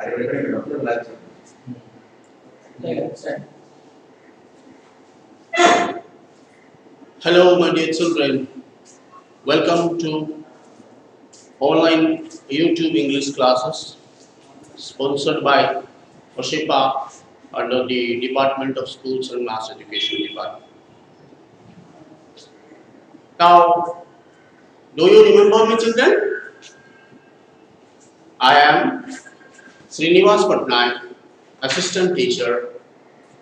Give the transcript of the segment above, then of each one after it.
Hello, my dear children. Welcome to online YouTube English classes sponsored by OSEPA under the Department of Schools and Mass Education Department. Now, do you remember me, children? I am Srinivas Patnaik, Assistant Teacher,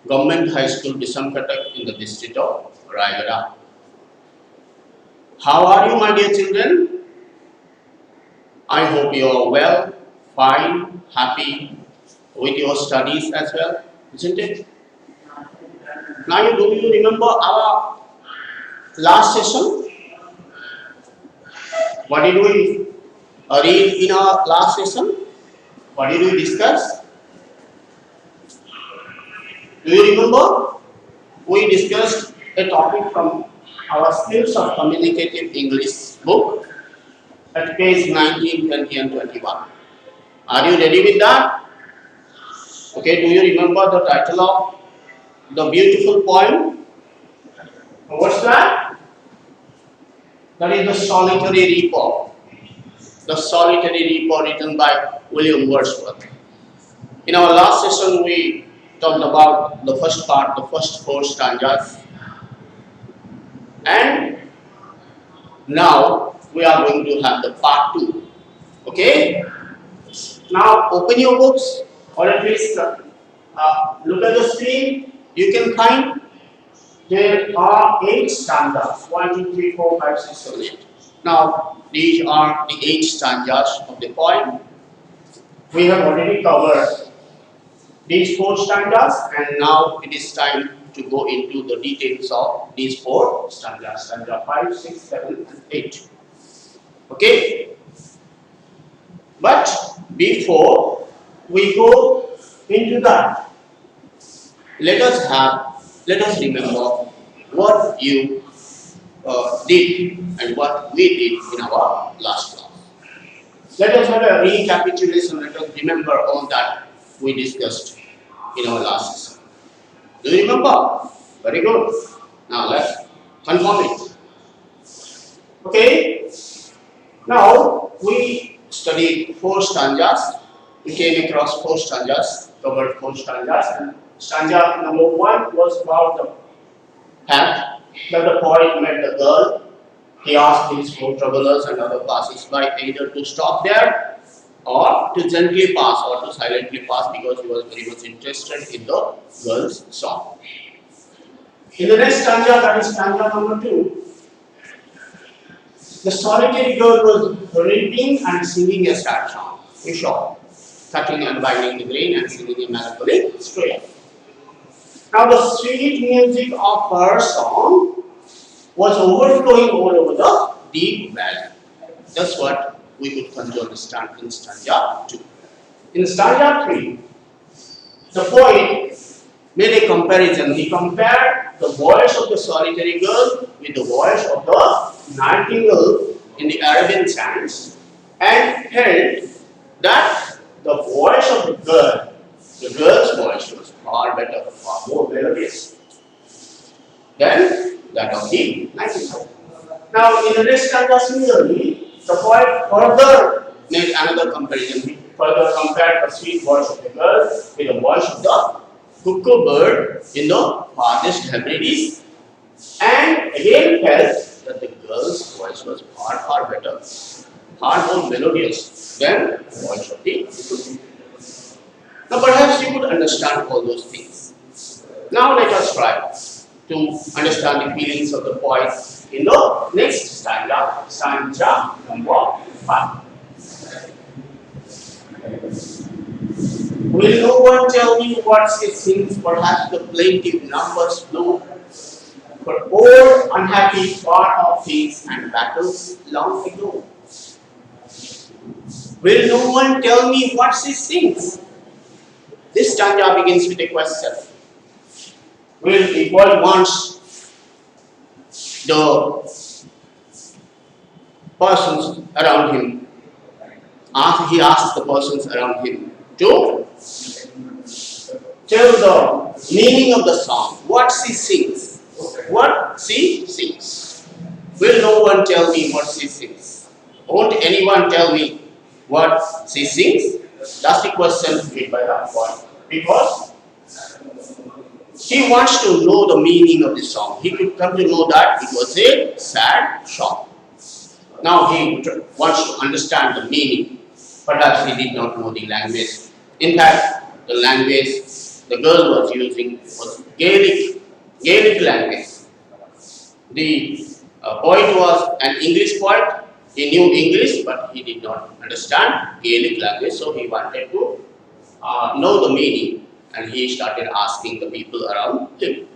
Government High School, Bisamkatak in the district of Raigada. How are you, my dear children? I hope you are well, fine, happy with your studies as well, isn't it? Now, do you remember our last session? What did we read in our last session? What did we discuss? Do you remember? We discussed a topic from our Skills of Communicative English book at page 19, 20 and 21. Are you ready with that? Okay, do you remember the title of the beautiful poem? What's that? That is The Solitary Reaper. The Solitary Reaper, written by William Wordsworth. In our last session, we talked about the first part, the first 4 stanzas. And now we are going to have the part 2. Okay? Now open your books or at least look at the screen. You can find there are 8 stanzas. 1, 2, 3, 4, 5, 6, 7, 8. Now these are the 8 stanzas of the poem. We have already covered these 4 stanzas, and now it is time to go into the details of these 4 stanzas. Stanza 5, 6, 7 and 8. Okay? But before we go into that, let us remember what you did and what we did in our last class. Let us have a recapitulation. Let us remember all that we discussed in our last session. Do you remember? Very good. Now let's confirm it. Okay. Now we studied 4 stanzas. We came across 4 stanzas, covered 4 stanzas, and stanza number 1 was about the fact that the poet met the girl. He asked his 4 travelers and other passers-by either to stop there or to gently pass or to silently pass, because he was very much interested in the girl's song. In the next stanza, that is stanza number 2, the solitary girl was reaping and singing a sad song, in short, cutting and binding the grain and singing a melancholy strain. Now the sweet music of her song was overflowing all over the deep valley. That's what we could come to understand in stanza 2. In stanza 3, the poet made a comparison. He compared the voice of the solitary girl with the voice of the nightingale in the Arabian chants, and held that the voice of the girl's voice was far better, far more melodious than that of the nightingale. Now, in the next stanza, similarly, the poet further made another comparison. He further compared the sweet voice of the girl with the voice of the cuckoo bird in the farthest Hebrides, and again felt that the girl's voice was far, far better, far more melodious than the voice of the cuckoo. Now, perhaps you could understand all those things. Now, let us try to understand the feelings of the poet in the next stanza, stanza number 5. Will no one tell me what she sings? Perhaps the plaintive numbers blow for old, unhappy, far-off things and battles long ago. Will no one tell me what she sings? This stanza begins with a question. Will the poet wants the persons around him, he asks the persons around him, to tell the meaning of the song, what she sings. What she sings. Will no one tell me what she sings? Won't anyone tell me what she sings? That's the question made by that one. Because he wants to know the meaning of the song. He could come to know that it was a sad song. Now he wants to understand the meaning. Perhaps he did not know the language. In fact, the language the girl was using was Gaelic language. The poet was an English poet. He knew English, but he did not understand Gaelic language. So he wanted to know the meaning, and he started asking the people around him.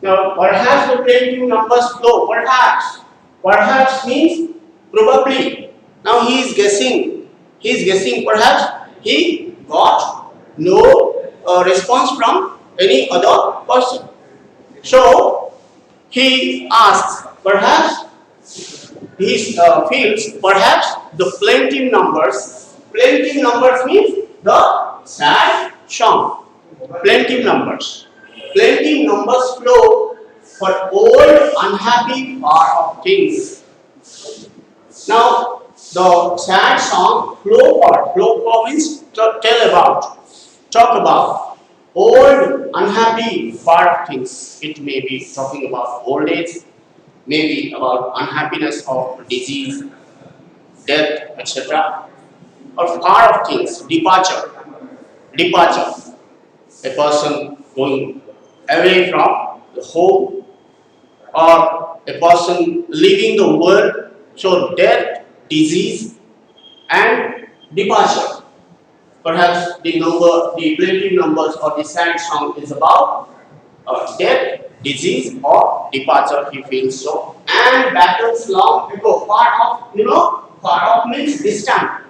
Now, perhaps the plaintive numbers flow. Perhaps. Perhaps means probably. Now he is guessing. He is guessing. Perhaps he got no response from any other person. So he asks. Perhaps he feels. Perhaps the plaintive numbers. Plaintive numbers means the sad song. Plaintive numbers. Plaintive numbers flow for old unhappy part of things. Now the sad song flow part means to tell about, talk about old unhappy part of things. It may be talking about old age, maybe about unhappiness of disease, death, etc. Or part of things, departure. A person going away from the home, or a person leaving the world. So death, disease, and departure. Perhaps the plaintive numbers or the sad song is about death, disease, or departure. He feels so. And battles long ago. Far off means distant.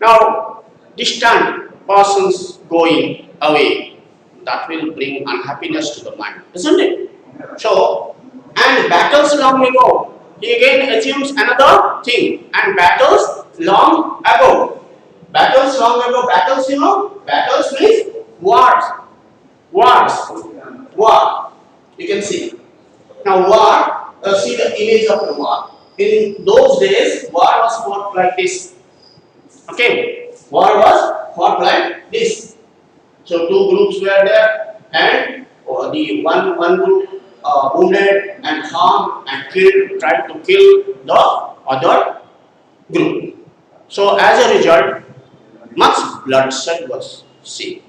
Now, distant persons going away, that will bring unhappiness to the mind, isn't it? So, and battles long ago, he again assumes another thing. And battles long ago. Battles long ago, battles battles means wars. War. You can see. Now war, see the image of the war. In those days, war was fought like this. Okay, war was fought like this. So two groups were there, and the one group wounded and harmed and killed, tried to kill the other group. So as a result, much bloodshed was seen.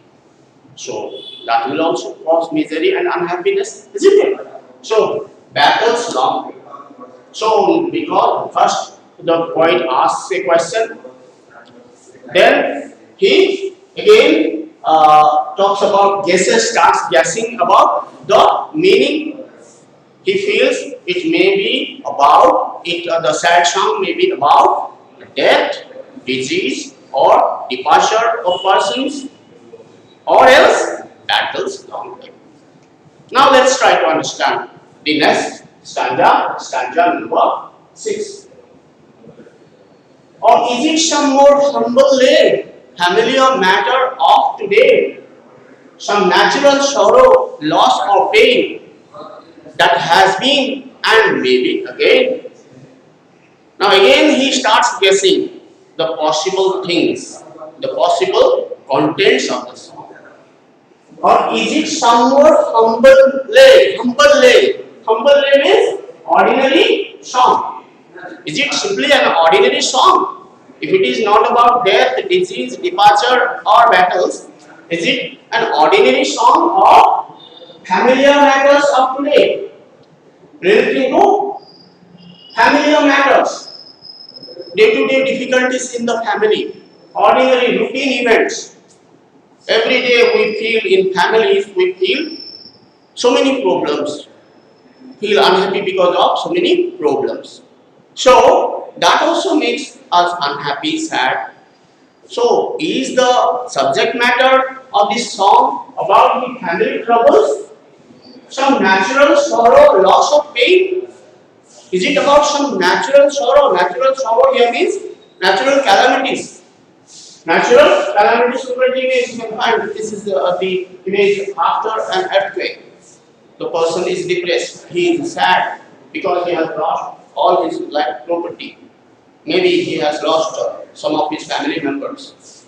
So that will also cause misery and unhappiness, isn't it? So battles long. So because first the poet asks a question, then he again talks about starts guessing about the meaning. He feels it may be about the sad song may be about death, disease, or departure of persons, or else battles long time. Now let's try to understand the next stanza number 6. Or is it some more humble lay, familiar matter of today, some natural sorrow, loss or pain that has been and may be again? Now again he starts guessing the possible things, the possible contents of the song. Or is it some more humble lay? Humble lay means ordinary song. Is it simply an ordinary song? If it is not about death, disease, departure or battles, is it an ordinary song or familiar matters of today? Relating to familiar matters, day-to-day difficulties in the family, ordinary routine events. Every day we feel in families, we feel so many problems, feel unhappy because of so many problems. So that also makes us unhappy, sad. So is the subject matter of this song about the family troubles, some natural sorrow, loss of pain? Is it about some natural sorrow? Natural sorrow here means natural calamities. Natural calamities look at the image. You can find this is the image after an earthquake. The person is depressed. He is sad because he has lost all his life property. Maybe he has lost some of his family members.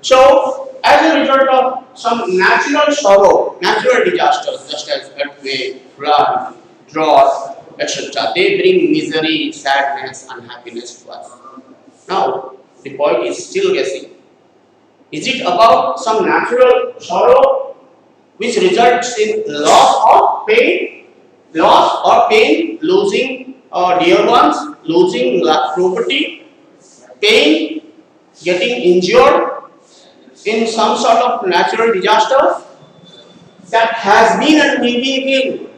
So, as a result of some natural sorrow, natural disasters such as earthquake, flood, drought, etc., they bring misery, sadness, unhappiness to us. Now, the poet is still guessing. Is it about some natural sorrow which results in loss or pain? Loss or pain, losing dear ones, losing property, pain, getting injured in some sort of natural disaster that has been and will be again.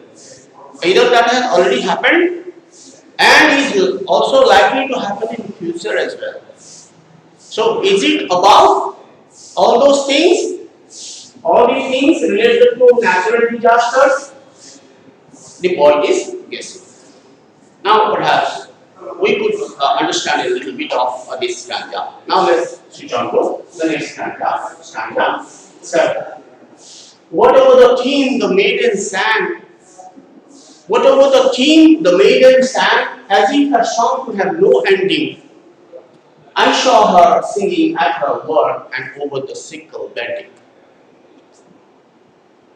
Either that has already happened and is also likely to happen in the future as well. So, is it about all those things, all these things related to natural disasters? The poet is guessing. Now, perhaps we could understand a little bit of this stanza. Now, let's switch on to the next stanza. Stanza 7. Whatever the theme the maiden sang, whatever the theme the maiden sang, as if her song could have no ending. I saw her singing at her work and over the sickle bending.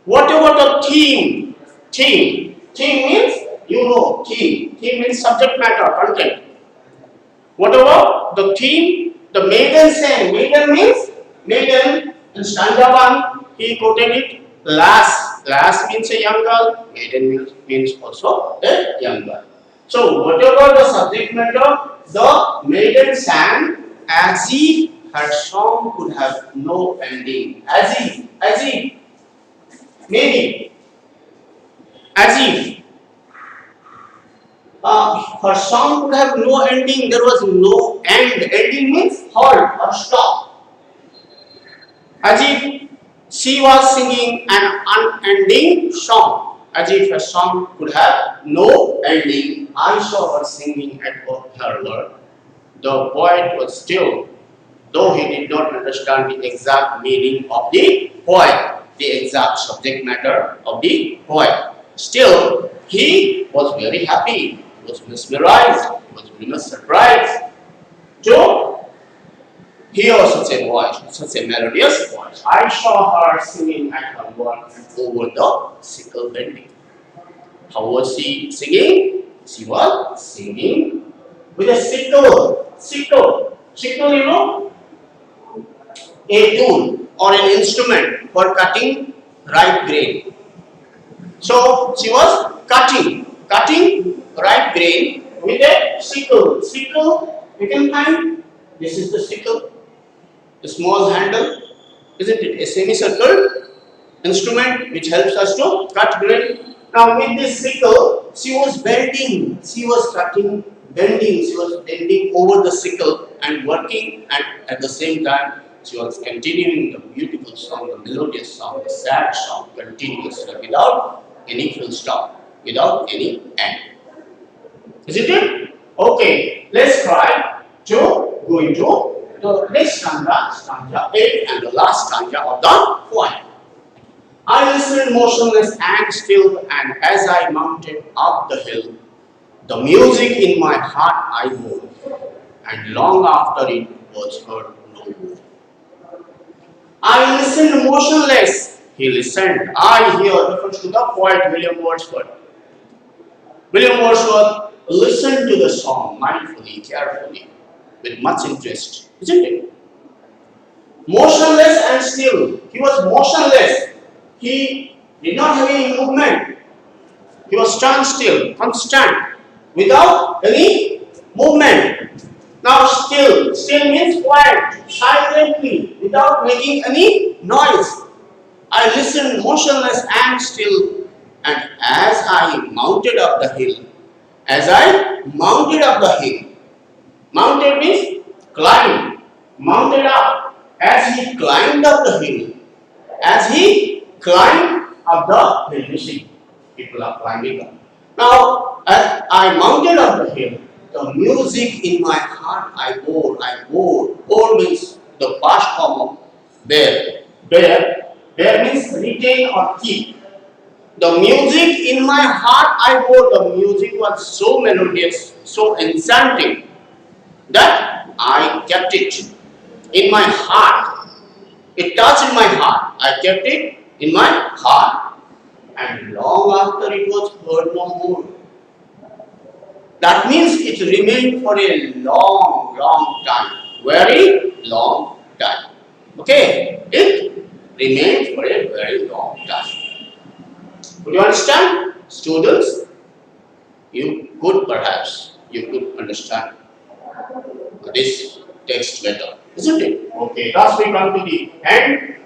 Whatever the theme means, you know, theme means subject matter, content. Whatever the theme, the maiden sang, maiden means, maiden in stanza 1, he quoted it, lass means a young girl, maiden means also a young girl. So, whatever the subject matter, the maiden sang as if her song could have no ending. As if, maybe, as if her song could have no ending, there was no end. Ending means halt or stop. As if she was singing an unending song. As if her song could have no ending. I saw her singing at her work. The poet was still, though he did not understand the exact meaning of the poem, the exact subject matter of the poem, still he was very happy, he was mesmerized, he was very much surprised to hear such a voice, such a melodious voice. I saw her singing at her work and over the sickle bending. How was she singing? She was singing with a sickle. Sickle, you know, a tool or an instrument for cutting ripe grain. So she was cutting ripe grain with a sickle. Sickle, you can find, this is the sickle, the small handle, isn't it? A semicircle instrument which helps us to cut grain. Now with this sickle, she was bending, she was cutting, bending, she was bending over the sickle and working, and at the same time she was continuing the beautiful song, the melodious song, the sad song continuously without any full stop, without any end. Isn't it? Okay, let's try to go into the next stanza 8 and the last stanza of the poem. I listened motionless and still, and as I mounted up the hill, the music in my heart I bore, and long after it was heard no more. I listened motionless. He listened. I here refers to the poet William Wordsworth. William Wordsworth listened to the song mindfully, carefully, with much interest, isn't it? Motionless and still. He was motionless. He did not have any movement. He was standstill, constant, without any movement. Now still means quiet, silently, without making any noise. I listened motionless and still, and as I mounted up the hill, mounted means climb, mounted up, as he climbed up the hill, you see, people are climbing up. Now, as I mounted up the hill, the music in my heart I bore. Bore means the past form of bear. Bear means retain or keep. The music in my heart, I wrote, the music was so melodious, so enchanting that I kept it in my heart. It touched my heart. I kept it in my heart. And long after it was heard no more. That means it remained for a long, long time. Very long time. Okay? It remained for a very long time. Would you understand? Students, you could understand this text better. Isn't it? Okay, thus we come to the end.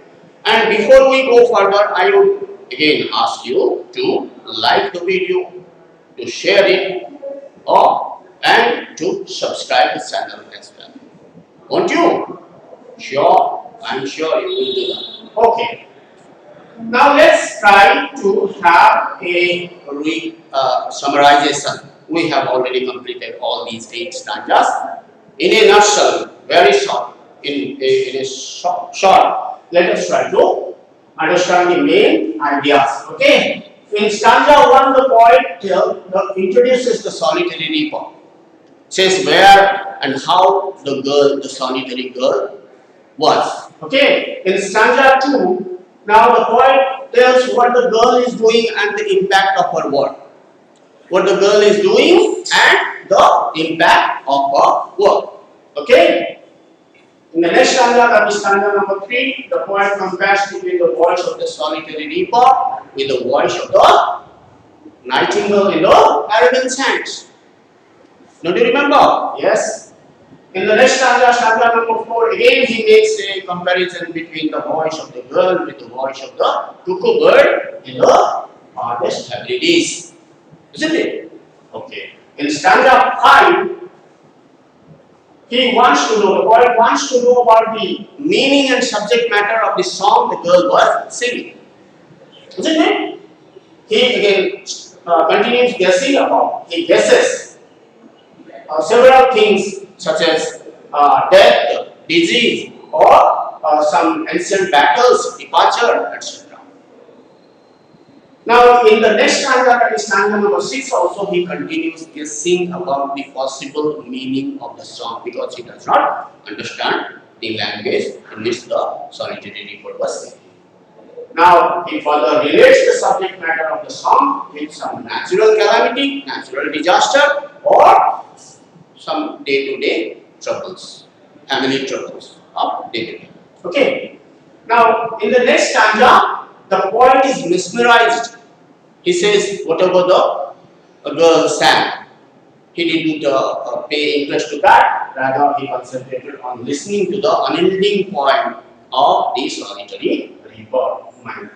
And before we go further, I would again ask you to like the video, to share it, and to subscribe the channel as well. Won't you? Sure, I'm sure you will do that. Okay. Now let's try to have a summarization. We have already completed all these 8 stanzas. In a nutshell, very short, in a short, let us try to understand the main ideas. Okay. In stanza 1, the poet introduces the solitary reaper. Says where and how the solitary girl was. Okay. In stanza 2, now the poet tells what the girl is doing and the impact of her work. What the girl is doing and the impact of her work. Okay. In the next stanza, that is stanza number 3, the poet compares between the voice of the solitary reaper with the voice of the nightingale in the Arabian sands. Don't you remember? Yes. In the next stanza, stanza number 4, again he makes a comparison between the voice of the girl with the voice of the cuckoo bird in the hardest abilities. Isn't it? Okay. In stanza 5, the poet wants to know about the meaning and subject matter of the song the girl was singing. Isn't it? He again continues guessing about, he guesses several things such as death, disease, or some ancient battles, departure, etc. Now, in the next stanza, that is stanza number 6, also he continues guessing about the possible meaning of the song because he does not understand the language in which the solitary reaper was singing. Now, he further relates the subject matter of the song with some natural calamity, natural disaster, or some day-to-day troubles, family troubles of day-to-day. Okay. Now, in the next stanza, the poet is mesmerized. He says, whatever the girl sang, he didn't pay interest to that, rather he concentrated on listening to the unending poem of the solitary reaper mind.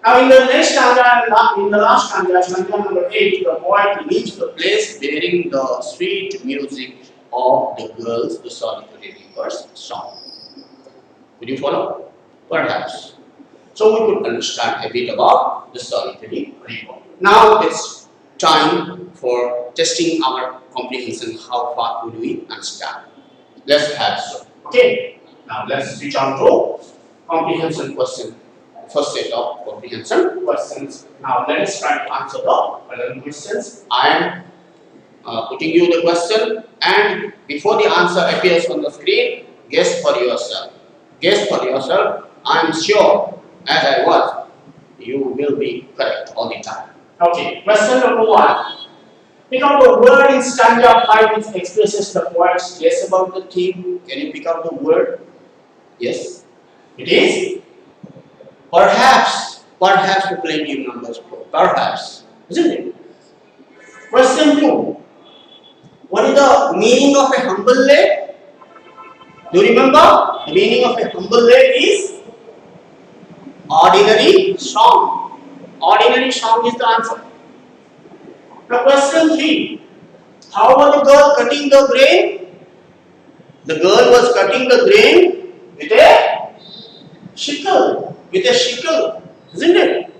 Now in the next stanza, in the last stanza, stanza number 8, the poet leaves the place bearing the sweet music of the girls, the solitary reaper's song. Would you follow? Perhaps. So we could understand a bit about the solitary reaper. Now it's time for testing our comprehension. How far would we understand? Let's have so. Okay. Now let's switch on to comprehension question. First set of comprehension questions. Now let us try to answer the following questions. I am putting you the question, and before the answer appears on the screen, guess for yourself. Guess for yourself. I am sure, as I was, you will be correct all the time. Okay, question number 1. Pick out the word in stanza 5 which expresses the poet's guess about the theme. Can you pick out the word? Yes, it is perhaps. Perhaps with plenty of numbers. Perhaps, isn't it? Question 2. What is the meaning of a humble lay? Do you remember? The meaning of a humble lay is ordinary song. Ordinary song is the answer. Now question 3. How was the girl cutting the grain? The girl was cutting the grain with a sickle. With a sickle, isn't it?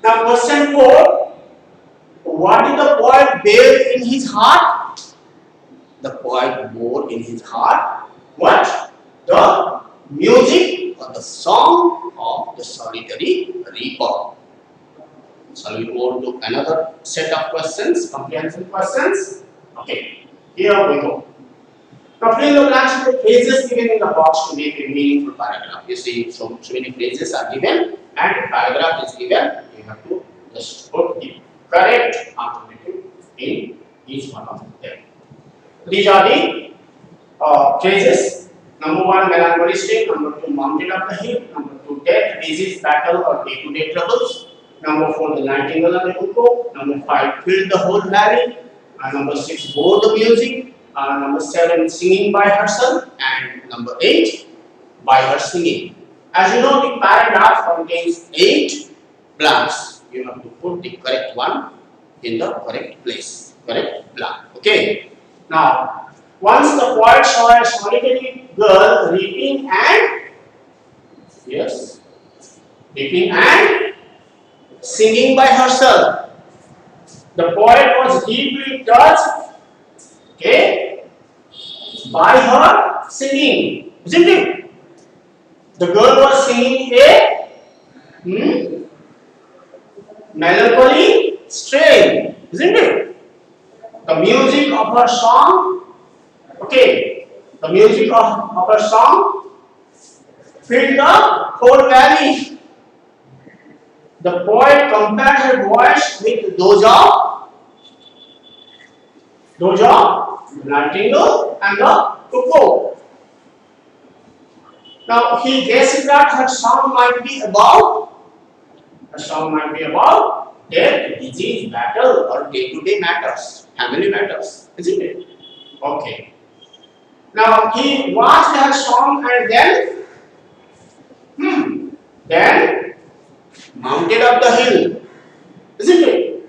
Now question 4. What did the poet bear in his heart? The poet bore in his heart what? the music or the song of the solitary reaper. Shall we go to another set of questions, comprehension questions? Okay, here we go. Now fill in the blanks with the phrases given in the box to make a meaningful paragraph. You see, so many phrases are given and a paragraph is given. You have to just put the correct alternative in each one of them. These are the phrases. Number one, melancholy state. Number two, mountain up the hill. Number two, death, disease, battle, or day-to-day troubles. Number four, the nightingale and the cuckoo. Number five, filled the whole valley. Number six, bore the music. Number seven, singing by herself. And number eight, by her singing. As you know, the paragraph contains 8 blanks. You have to put the correct one in the correct place. Correct blank. Okay. Now, once the poet saw a solitary girl reaping and singing by herself. The poet was deeply touched, okay, by her singing, isn't it? The girl was singing a melancholy strain, isn't it? The music of her song, okay, the music of her song filled the whole valley. The poet compared her voice with those of the nightingale and the cuckoo. Now he guessed that her song might be about death, disease, battle, or day-to-day matters, family matters, isn't it? Okay. Now he watched her song and then mounted up the hill, isn't it?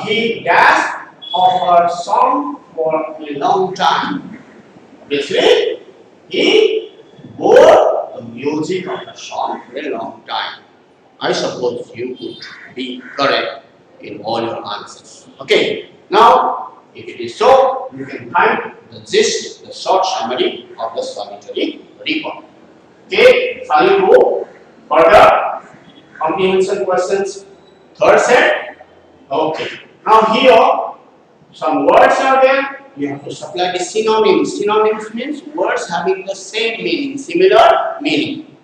He danced of her song for a long time. Obviously, he bore the music of the song for a long time. I suppose you could be correct in all your answers. Okay, now if it is so, you can find the gist, the short summary of the solitary reaper. Okay, shall we go further? Comprehension questions, third set. Okay, now here some words are there. You have to supply the synonyms. Synonyms means words having the same meaning, similar meaning.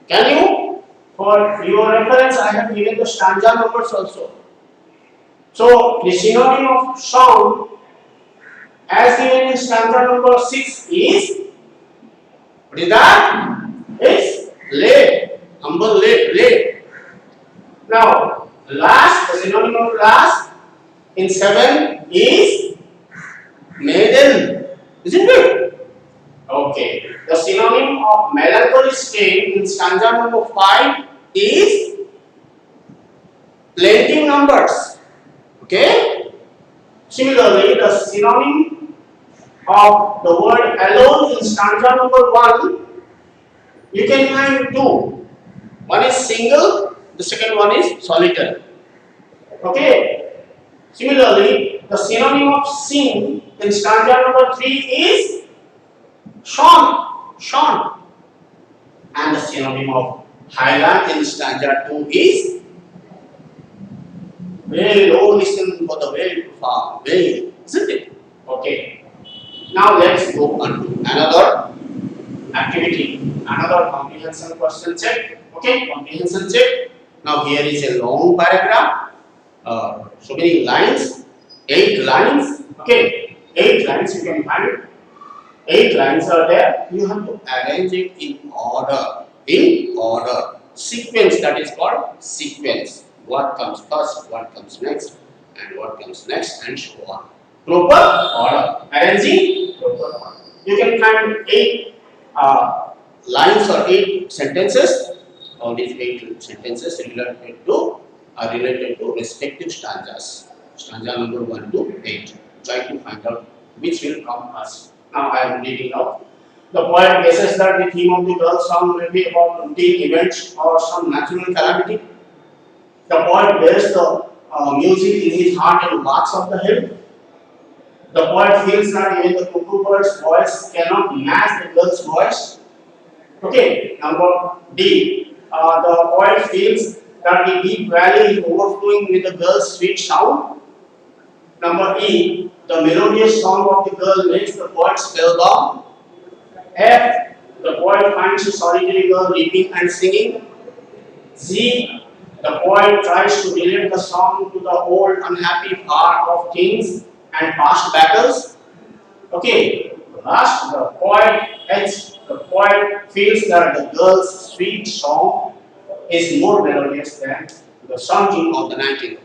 Can you? For your reference, I have given the stanza numbers also. So the synonym of song as given in stanza number 6 is, what is that? It's lay, humble lay. Now, last, the synonym of last in 7 is maiden, isn't it? Okay. The synonym of melancholy state in stanza number 5 is plaintive numbers. Okay. Similarly, the synonym of the word alone in stanza number 1, you can find 2. One is single, the second one is solitary. Okay. Similarly, the synonym of sing in stanza number 3 is shone. And the synonym of highland in stanza 2 is wail. Oh, listen for the wail to fall. Wail, isn't it? Okay. Now let's go on to another activity, another comprehension question check. Okay, comprehension check. Now here is a long paragraph. So many lines, 8 lines. Okay, 8 lines you can find. 8 lines are there. You have to arrange it in order. Sequence, that is called sequence. What comes first, what comes next, and what comes next, and so on. Proper order. Arranging proper order. You can find 8 lines or 8 sentences. All these 8 sentences are related to respective stanzas. Stanza number 1 to 8. Try to find out which will come first. Now I am reading out. The poet guesses that the theme of the girl's song may be about routine events or some natural calamity. The poet bears the music in his heart and walks up the hill. The poet feels that even the cuckoo bird's voice cannot match the girl's voice. Okay, number D. The poet feels that the deep valley is overflowing with the girl's sweet sound. Number E. The melodious song of the girl makes the poet spellbound. F. The poet finds a solitary girl weeping and singing. Z. The poet tries to relate the song to the old unhappy part of kings and past battles. Okay, last, the poet H. The poet feels that the girl's sweet song is more melodious than the singing of the nightingale.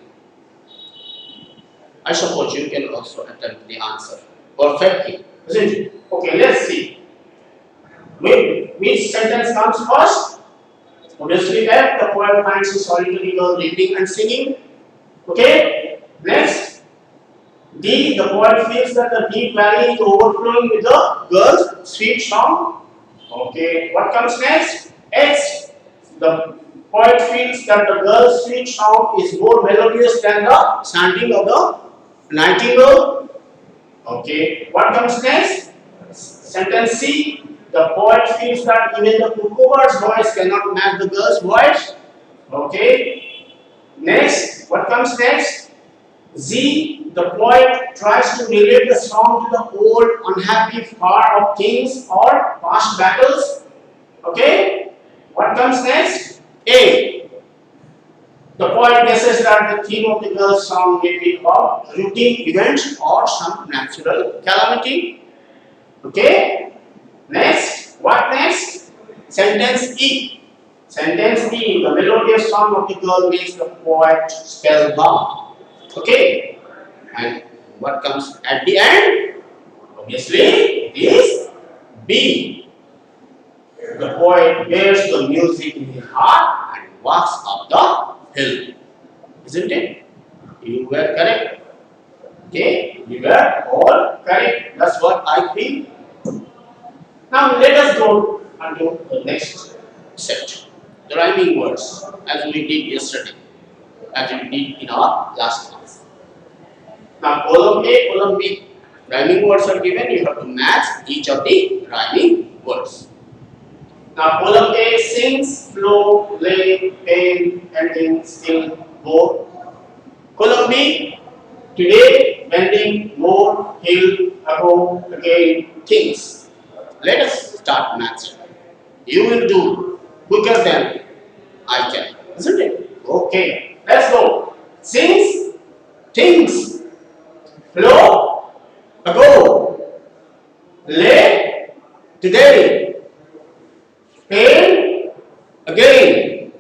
I suppose you can also attempt the answer perfectly, isn't it? Okay, let's see. Which sentence comes first? Obviously, F. The poet finds a solitary girl weeping and singing. Okay, next. D. The poet feels that the deep valley is overflowing with the girl's sweet song. Okay, what comes next? H. The poet feels that the girl's sweet song is more melodious than the chanting of the nightingale. Okay, what comes next? Sentence C. The poet feels that even the cuckoo bird's voice cannot match the girl's voice. Okay. Next, what comes next? Z. The poet tries to relate the song to the old unhappy part of kings or past battles. Okay. What comes next? A. The poet guesses that the theme of the girl's song may be about routine events or some natural calamity. Okay. Next, what next? Sentence E. Sentence E. The melodious song of the girl makes the poet spellbound. Okay. And what comes at the end? Obviously, it is B. The poet bears the music in his heart and walks up the hill. Isn't it? You were correct. Okay. You were all correct. That's what I feel. Now let us go on to the next set, the rhyming words, as we did yesterday, as we did in our last class. Now column A, column B, rhyming words are given, you have to match each of the rhyming words. Now column A, sings, flow, play, pain, ending, still, go. Column B, today, bending, more, hill, ago, again, things. Let us start matching. You will do quicker than I can, isn't it? Okay, let's go. Sings, things, flow, ago, lay, today, pain, again,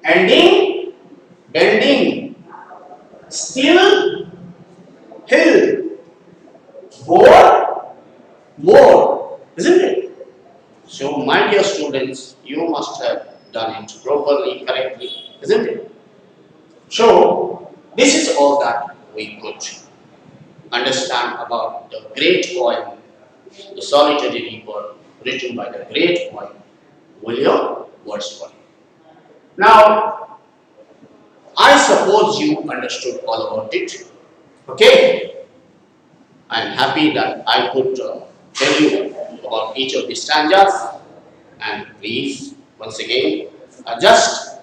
ending, bending, still, hill, bore, more. Isn't it? So, my dear students, you must have done it properly, correctly, isn't it? So, this is all that we could understand about the great poem, The Solitary Reaper, written by the great poet William Wordsworth. Now, I suppose you understood all about it. Okay? I am happy that I could tell you about each of the stanzas, and please once again just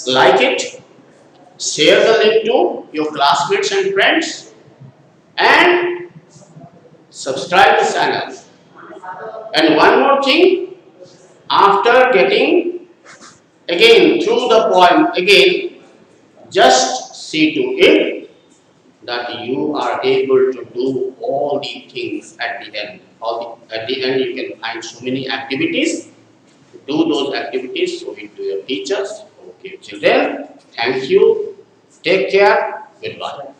like it, share the link to your classmates and friends, and subscribe the channel. And one more thing, after getting again through the poem again, just see to it that you are able to do all the things at the end. At the end, you can find so many activities. Do those activities, show it to your teachers. Okay, children, thank you. Take care. Goodbye.